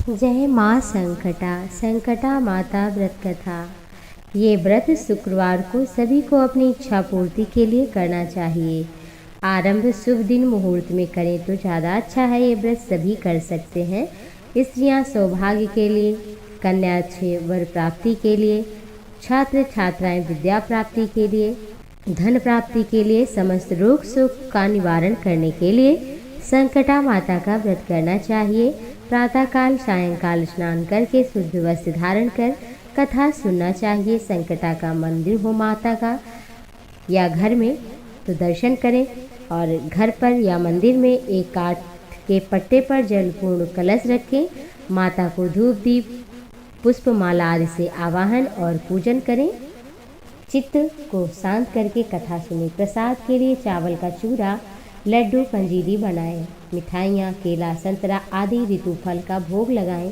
जय माँ संकटा, संकटा माता व्रत कथा। ये व्रत शुक्रवार को सभी को अपनी इच्छा पूर्ति के लिए करना चाहिए। आरंभ शुभ दिन मुहूर्त में करें तो ज़्यादा अच्छा है। ये व्रत सभी कर सकते हैं। स्त्रियाँ सौभाग्य के लिए, कन्या अच्छे वर प्राप्ति के लिए, छात्र छात्राएं विद्या प्राप्ति के लिए, धन प्राप्ति के लिए, समस्त रोग शोक का निवारण करने के लिए संकटा माता का व्रत करना चाहिए। प्रातःकाल सायंकाल स्नान करके शुद्ध वस्त्र धारण कर कथा सुनना चाहिए। संकटा का मंदिर हो माता का या घर में तो दर्शन करें, और घर पर या मंदिर में एक काठ के पट्टे पर जलपूर्ण कलश रखें। माता को धूप दीप पुष्प माला आदि से आवाहन और पूजन करें। चित्त को शांत करके कथा सुने। प्रसाद के लिए चावल का चूरा, लड्डू, पंजीरी बनाएं। मिठाइयाँ, केला, संतरा आदि ऋतु फल का भोग लगाएं।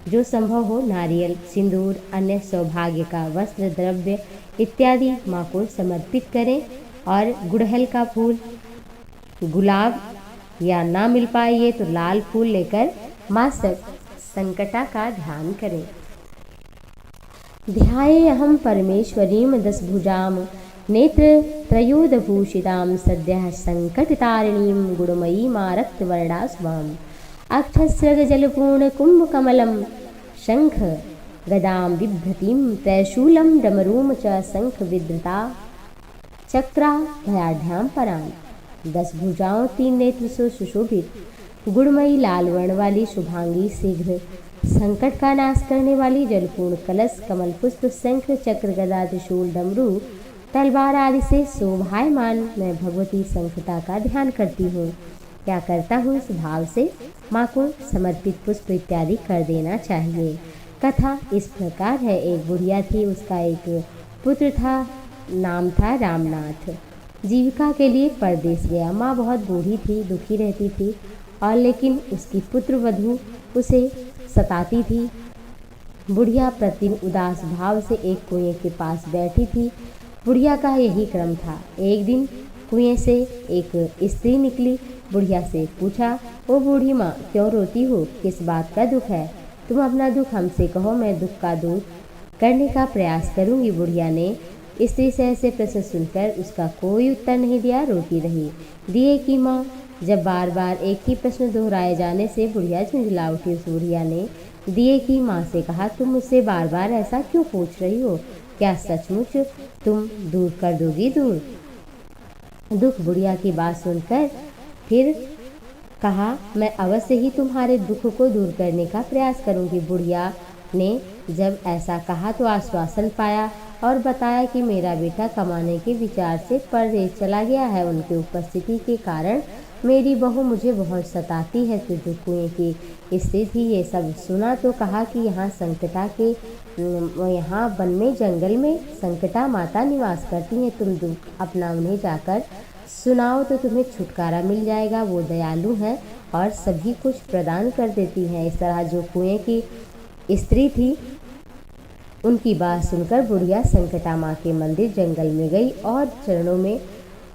जो संभव हो नारियल, सिंदूर, अन्य सौभाग्य का वस्त्र, द्रव्य इत्यादि माँ को समर्पित करें। और गुड़हल का फूल, गुलाब या ना मिल पाए तो लाल फूल लेकर माँ संकटा का ध्यान करें। ध्यायेऽहं परमेश्वरीं दशभुजां नेत्र त्रयोदभूषितां सद्यः संकटतारिणीं गुणमयीं रक्तवर्णास्वाम् अक्षस्रगजलपूर्णकुम्भकमलं शंख गदां बिभ्रतीं त्रैशूलं डमरूं च शंखविधृता चक्राभयाढ्यां परां। 10 भुजाओं, 3 नेत्र से सुशोभित, गुणमयी लाल वर्ण वाली शुभांगी, शीघ्र संकट का नाश करने वाली, जलपूर्ण कलश, कमल पुष्प, शंख चक्र गदा त्रिशूल डमरू तलवार आदि से शोभायमान मैं भगवती संकटा का ध्यान करती हूँ। क्या करता हूँ इस भाव से माँ को समर्पित पुष्प इत्यादि कर देना चाहिए। कथा इस प्रकार है। एक बुढ़िया थी, उसका एक पुत्र था, नाम था रामनाथ। जीविका के लिए परदेश गया। माँ बहुत बूढ़ी थी, दुखी रहती थी, और लेकिन उसकी पुत्र वधू उसे सताती थी। बुढ़िया प्रतिदिन उदास भाव से एक कुएं के पास बैठी थी। बुढ़िया का यही क्रम था। एक दिन कुएं से एक स्त्री निकली। बुढ़िया से पूछा, ओ बूढ़ी माँ, क्यों रोती हो? किस बात का दुख है? तुम अपना दुख हमसे कहो, मैं दुख का दूर करने का प्रयास करूंगी। बुढ़िया ने स्त्री से ऐसे प्रश्न सुनकर उसका कोई उत्तर नहीं दिया, रोती रही। दिए की माँ, जब बार बार एक ही प्रश्न दोहराए जाने से बुढ़िया झुंझला उठी। उस बुढ़िया ने दिए की माँ से कहा, तुम मुझसे बार बार ऐसा क्यों पूछ रही हो? क्या सचमुच तुम दूर कर दोगी दुख? बुढ़िया की बात सुनकर फिर कहा, मैं अवश्य ही तुम्हारे दुख को दूर करने का प्रयास करूंगी। बुढ़िया ने जब ऐसा कहा तो आश्वासन पाया और बताया कि मेरा बेटा कमाने के विचार से परदेश चला गया है। उनकी उपस्थिति के कारण मेरी बहू मुझे बहुत सताती है। तो जो कुएं की स्त्री थी ये सब सुना तो कहा कि यहाँ संकटा के यहाँ वन में जंगल में संकटा माता निवास करती हैं। तुम दुख अपना उन्हें जाकर सुनाओ तो तुम्हें छुटकारा मिल जाएगा। वो दयालु हैं और सभी कुछ प्रदान कर देती हैं। इस तरह जो कुएं की स्त्री थी उनकी बात सुनकर बुढ़िया संकटा माँ के मंदिर जंगल में गई और चरणों में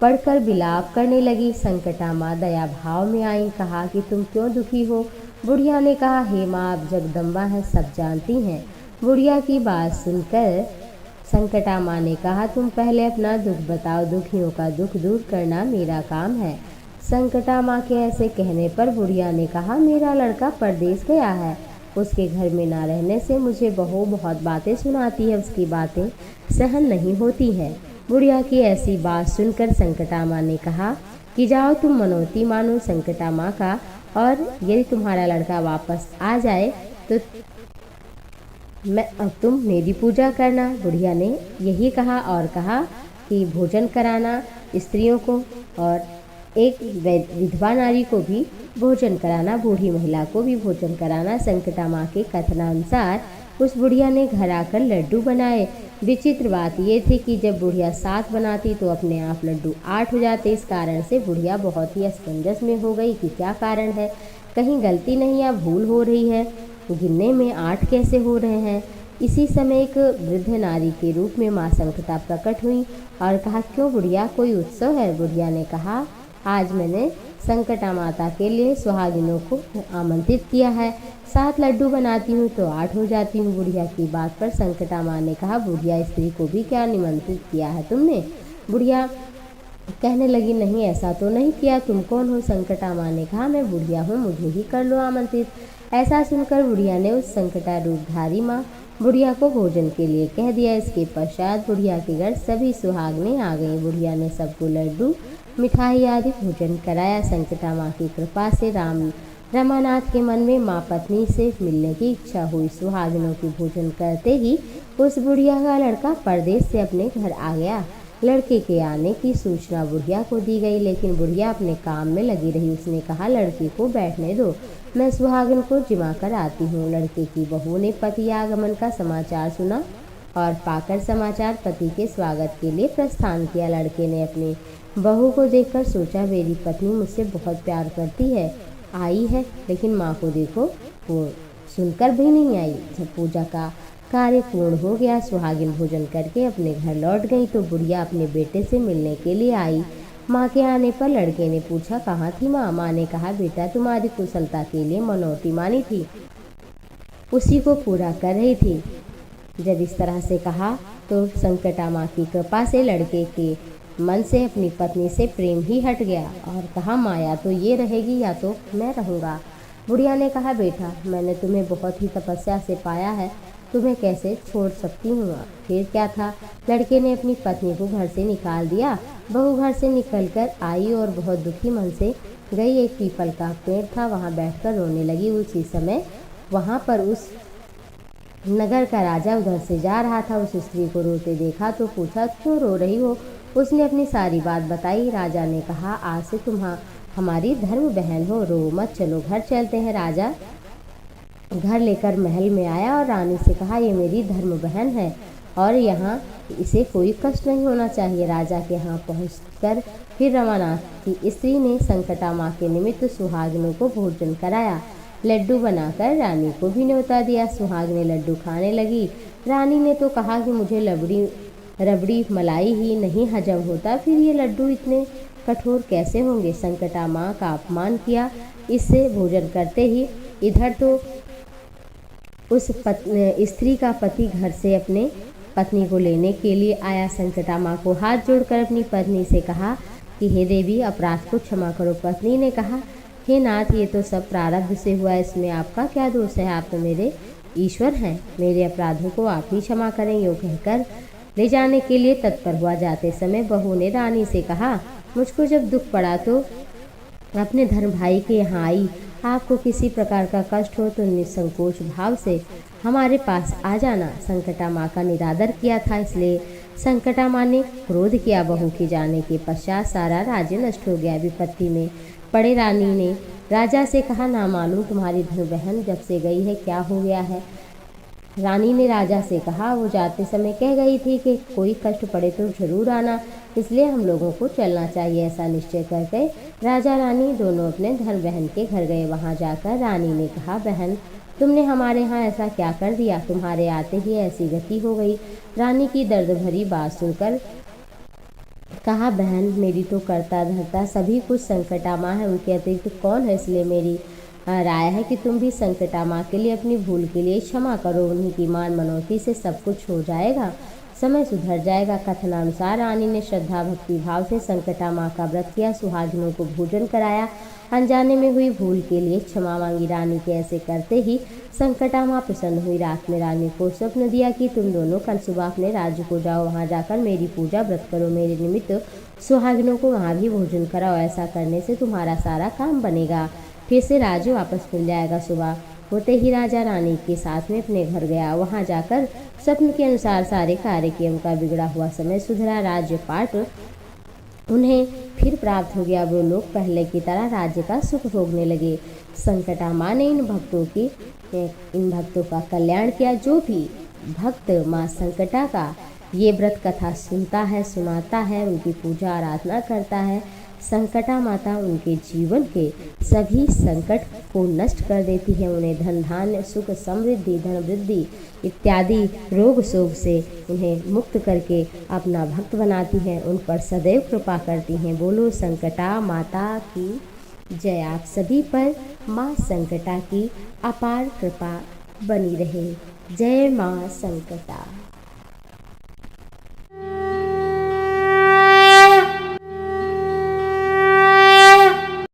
पढ़कर विलाप करने लगी। संकटा माँ दया भाव में आई। कहा कि तुम क्यों दुखी हो? बुढ़िया ने कहा, हे माँ, आप जगदम्बा हैं, सब जानती हैं। बुढ़िया की बात सुनकर संकटा माँ ने कहा, तुम पहले अपना दुख बताओ, दुखियों का दुख दूर करना मेरा काम है। संकटा माँ के ऐसे कहने पर बुढ़िया ने कहा, मेरा लड़का परदेश गया है। उसके घर में ना रहने से मुझे बहू बहुत बातें सुनाती है, उसकी बातें सहन नहीं होती हैं। बुढ़िया की ऐसी बात सुनकर संकटा माँ ने कहा कि जाओ तुम मनौती मानो संकटा माँ का, और यदि तुम्हारा लड़का वापस आ जाए तो तुम मेरी पूजा करना। बुढ़िया ने यही कहा और कहा कि भोजन कराना स्त्रियों को, और एक विधवा नारी को भी भोजन कराना, बूढ़ी महिला को भी भोजन कराना। संकटा माँ के कथनानुसार उस बुढ़िया ने घर आकर लड्डू बनाए। विचित्र बात ये थी कि जब बुढ़िया 7 बनाती तो अपने आप लड्डू 8 हो जाते। इस कारण से बुढ़िया बहुत ही असमंजस में हो गई कि क्या कारण है, कहीं गलती नहीं या भूल हो रही है, गिनने में 8 कैसे हो रहे हैं। इसी समय एक वृद्ध नारी के रूप में माँ संकटा प्रकट हुई और कहा, क्यों बुढ़िया, कोई उत्सव है? बुढ़िया ने कहा, आज मैंने संकटा माता के लिए सुहागिनों को आमंत्रित किया है। 7 लड्डू बनाती हूँ तो 8 हो जाती हूँ। बुढ़िया की बात पर संकटा माँ ने कहा, बुढ़िया स्त्री को भी क्या निमंत्रित किया है तुमने? बुढ़िया कहने लगी, नहीं ऐसा तो नहीं किया, तुम कौन हो? संकटा माँ ने कहा, मैं बुढ़िया हूँ, मुझे ही कर लो आमंत्रित। ऐसा सुनकर बुढ़िया ने उस संकटा रूपधारी माँ बुढ़िया को भोजन के लिए कह दिया। इसके पश्चात बुढ़िया के घर सभी सुहागनें आ गईं। बुढ़िया ने सबको लड्डू, मिठाई आदि भोजन कराया। संकटा माँ की कृपा से रमानाथ के मन में माँ पत्नी से मिलने की इच्छा हुई। सुहागिनों की भोजन करते ही उस बुढ़िया का लड़का परदेश से अपने घर आ गया। लड़के के आने की सूचना बुढ़िया को दी गई, लेकिन बुढ़िया अपने काम में लगी रही। उसने कहा, लड़के को बैठने दो, मैं सुहागन को जिमा कर आती हूँ। लड़के की बहू ने पति आगमन का समाचार सुना और पाकर समाचार पति के स्वागत के लिए प्रस्थान किया। लड़के ने अपनी बहू को देखकर सोचा, मेरी पत्नी मुझसे बहुत प्यार करती है, आई है, लेकिन माँ को देखो, वो सुनकर भी नहीं आई। जब पूजा का कार्य पूर्ण हो गया, सुहागिन भोजन करके अपने घर लौट गई तो बुढ़िया अपने बेटे से मिलने के लिए आई। माँ के आने पर लड़के ने पूछा, कहाँ थी माँ? माँ ने कहा, बेटा तुम्हारी कुशलता के लिए मनौती मानी थी, उसी को पूरा कर रही थी। जब इस तरह से कहा तो संकटा माँ की कृपा से लड़के के मन से अपनी पत्नी से प्रेम ही हट गया और कहा, माँ या तो ये रहेगी या तो मैं रहूँगा। बुढ़िया ने कहा, बेटा मैंने तुम्हें बहुत ही तपस्या से पाया है, तुम्हें कैसे छोड़ सकती हूँ? फिर क्या था, लड़के ने अपनी पत्नी को घर से निकाल दिया। बहू घर से निकलकर आई और बहुत दुखी मन से गई। एक पीपल का पेड़ था, वहाँ बैठकर रोने लगी। उसी समय वहाँ पर उस नगर का राजा उधर से जा रहा था। उस स्त्री को रोते देखा तो पूछा, क्यों रो रही हो? उसने अपनी सारी बात बताई। राजा ने कहा, आज से तुम हमारी धर्म बहन हो, रो मत, चलो घर चलते हैं। राजा घर लेकर महल में आया और रानी से कहा, ये मेरी धर्म बहन है और यहाँ इसे कोई कष्ट नहीं होना चाहिए। राजा के यहाँ पहुँचकर फिर रमानाथ की स्त्री ने संकटा माँ के निमित्त सुहागिनों को भोजन कराया। लड्डू बनाकर रानी को भी न्योता दिया। सुहागिनें लड्डू खाने लगी। रानी ने तो कहा कि मुझे रबड़ी मलाई ही नहीं हजम होता, फिर ये लड्डू इतने कठोर कैसे होंगे? संकटा माँ का अपमान किया। इससे भोजन करते ही इधर तो उस स्त्री का पति घर से अपने पत्नी को लेने के लिए आया। संकटा माँ को हाथ जोड़कर अपनी पत्नी से कहा कि हे देवी, अपराध को क्षमा करो। पत्नी ने कहा, हे नाथ, ये तो सब प्रारब्ध से हुआ, इसमें आपका क्या दोष है? आप तो मेरे ईश्वर हैं, मेरे अपराधों को आप ही क्षमा करें। यूँ कहकर ले जाने के लिए तत्पर हुआ। जाते समय बहू ने रानी से कहा, मुझको जब दुख पड़ा तो अपने धर्म भाई के यहाँ आई। आपको किसी प्रकार का कष्ट हो तो निसंकोच भाव से हमारे पास आ जाना। संकटा माँ का निरादर किया था, इसलिए संकटा माँ ने क्रोध किया। बहू के जाने के पश्चात सारा राज्य नष्ट हो गया। विपत्ति में पड़े रानी ने राजा से कहा, ना मालूम तुम्हारी धर्म बहन जब से गई है क्या हो गया है। रानी ने राजा से कहा, वो जाते समय कह गई थी कि कोई कष्ट पड़े तो जरूर आना, इसलिए हम लोगों को चलना चाहिए। ऐसा निश्चय करके राजा रानी दोनों अपने धर्म बहन के घर गए। वहाँ जाकर रानी ने कहा, बहन तुमने हमारे यहाँ ऐसा क्या कर दिया, तुम्हारे आते ही ऐसी गति हो गई। रानी की दर्द भरी बात सुनकर कहा, बहन मेरी तो करता धरता सभी कुछ संकटा माँ है, उनके अतिरिक्त कौन है, इसलिए मेरी राय है कि तुम भी संकटा माँ के लिए अपनी भूल के लिए क्षमा करो। उन्हीं की मान मनौती से सब कुछ हो जाएगा, समय सुधर जाएगा। कथनानुसार रानी ने श्रद्धा भक्ति भाव से संकटा माँ का व्रत किया, सुहागिनों को भोजन कराया, अनजाने में हुई भूल के लिए क्षमा मांगी। रानी के ऐसे करते ही संकटा माँ प्रसन्न हुई। रात में रानी को स्वप्न दिया कि तुम दोनों कल सुबह अपने राज्य को जाओ, वहाँ जाकर मेरी पूजा व्रत करो, मेरे निमित्त सुहागिनों को वहाँ भी भोजन कराओ। ऐसा करने से तुम्हारा सारा काम बनेगा, फिर से राज्य वापस मिल जाएगा। सुबह होते ही राजा रानी के साथ में अपने घर गया। वहाँ जाकर स्वप्न के अनुसार सारे कार्य किए। उनका बिगड़ा हुआ समय सुधरा, राज्य पाट उन्हें फिर प्राप्त हो गया। वो लोग पहले की तरह राज्य का सुख भोगने लगे। संकटा माँ ने इन भक्तों का कल्याण किया। जो भी भक्त माँ संकटा का ये व्रत कथा सुनता है, सुनाता है, उनकी पूजा आराधना करता है, संकटा माता उनके जीवन के सभी संकट को नष्ट कर देती है। उन्हें धन धान्य सुख समृद्धि धन वृद्धि इत्यादि रोग शोक से उन्हें मुक्त करके अपना भक्त बनाती हैं, उन पर सदैव कृपा करती हैं। बोलो संकटा माता की जय आप सभी पर माँ संकटा की अपार कृपा बनी रहे। जय माँ संकटा।